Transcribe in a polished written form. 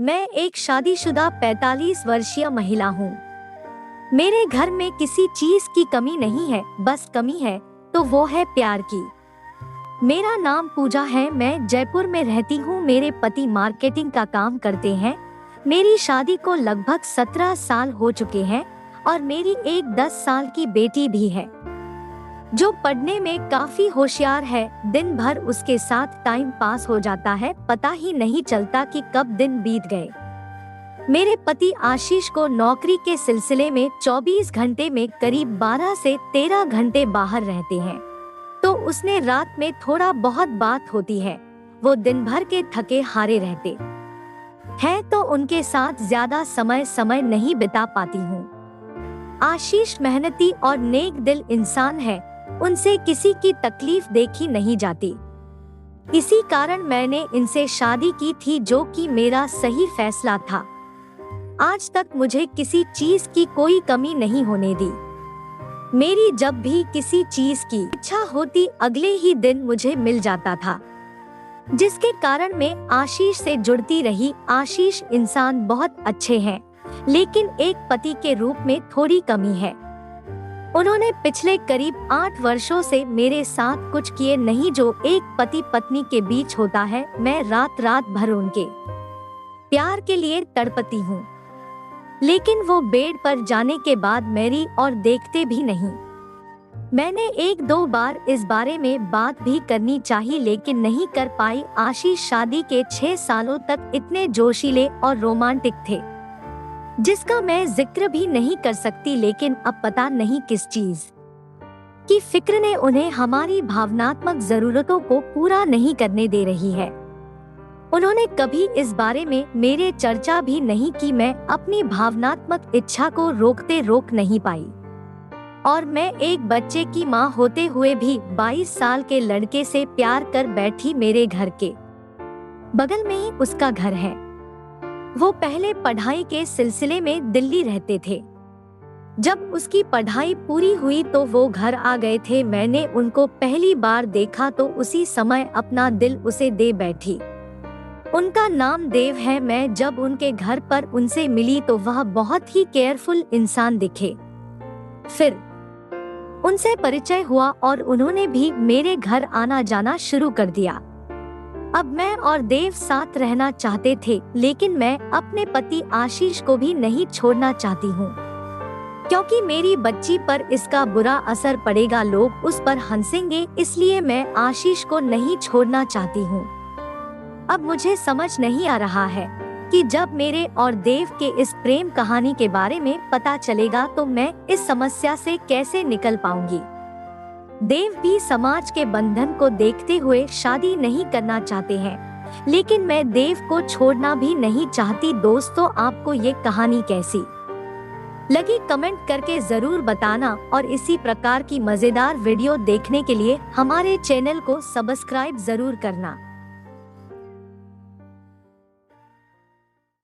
मैं एक शादीशुदा 45 वर्षीय महिला हूँ। मेरे घर में किसी चीज की कमी नहीं है, बस कमी है तो वो है प्यार की। मेरा नाम पूजा है, मैं जयपुर में रहती हूँ। मेरे पति मार्केटिंग का काम करते हैं। मेरी शादी को लगभग 17 साल हो चुके हैं और मेरी एक 10 साल की बेटी भी है जो पढ़ने में काफी होशियार है। दिन भर उसके साथ टाइम पास हो जाता है, पता ही नहीं चलता कि कब दिन बीत गए। मेरे पति आशीष को नौकरी के सिलसिले में 24 घंटे में करीब 12 से 13 घंटे बाहर रहते हैं, तो उसने रात में थोड़ा बहुत बात होती है। वो दिन भर के थके हारे रहते हैं तो उनके साथ ज्यादा समय नहीं बिता पाती हूँ। आशीष मेहनती और नेक दिल इंसान है, उनसे किसी की तकलीफ देखी नहीं जाती। इसी कारण मैंने इनसे शादी की थी, जो कि मेरा सही फैसला था। आज तक मुझे किसी चीज की कोई कमी नहीं होने दी। मेरी जब भी किसी चीज की इच्छा होती अगले ही दिन मुझे मिल जाता था, जिसके कारण मैं आशीष से जुड़ती रही। आशीष इंसान बहुत अच्छे हैं, लेकिन एक पति के रूप में थोड़ी कमी है। उन्होंने पिछले करीब 8 वर्षों से मेरे साथ कुछ किए नहीं जो एक पति पत्नी के बीच होता है। मैं रात भर उनके प्यार के लिए तड़पती हूँ, लेकिन वो बेड पर जाने के बाद मेरी और देखते भी नहीं। मैंने 1-2 बार इस बारे में बात भी करनी चाहिए, लेकिन नहीं कर पाई। आशीष शादी के 6 सालों तक इतने जोशीले और रोमांटिक थे, जिसका मैं जिक्र भी नहीं कर सकती, लेकिन अब पता नहीं किस चीज की फिक्र ने उन्हें हमारी भावनात्मक जरूरतों को पूरा नहीं करने दे रही है। उन्होंने कभी इस बारे में मेरे चर्चा भी नहीं की। मैं अपनी भावनात्मक इच्छा को रोक नहीं पाई और मैं एक बच्चे की मां होते हुए भी 22 साल के लड़के से प्यार कर बैठी। मेरे घर के बगल में ही उसका घर है। वो पहले पढ़ाई के सिलसिले में दिल्ली रहते थे। जब उसकी पढ़ाई पूरी हुई तो वो घर आ गए थे। मैंने उनको पहली बार देखा तो उसी समय अपना दिल उसे दे बैठी। उनका नाम देव है। मैं जब उनके घर पर उनसे मिली तो वह बहुत ही केयरफुल इंसान दिखे। फिर उनसे परिचय हुआ और उन्होंने भी मेरे घर आना जाना शुरू कर दिया। अब मैं और देव साथ रहना चाहते थे, लेकिन मैं अपने पति आशीष को भी नहीं छोड़ना चाहती हूँ, क्योंकि मेरी बच्ची पर इसका बुरा असर पड़ेगा। लोग उस पर हंसेंगे, इसलिए मैं आशीष को नहीं छोड़ना चाहती हूँ। अब मुझे समझ नहीं आ रहा है कि जब मेरे और देव के इस प्रेम कहानी के बारे में पता चलेगा तो मैं इस समस्या से कैसे निकल पाऊंगी। देव भी समाज के बंधन को देखते हुए शादी नहीं करना चाहते हैं, लेकिन मैं देव को छोड़ना भी नहीं चाहती। दोस्तों, आपको ये कहानी कैसी लगी कमेंट करके जरूर बताना और इसी प्रकार की मजेदार वीडियो देखने के लिए हमारे चैनल को सब्सक्राइब जरूर करना।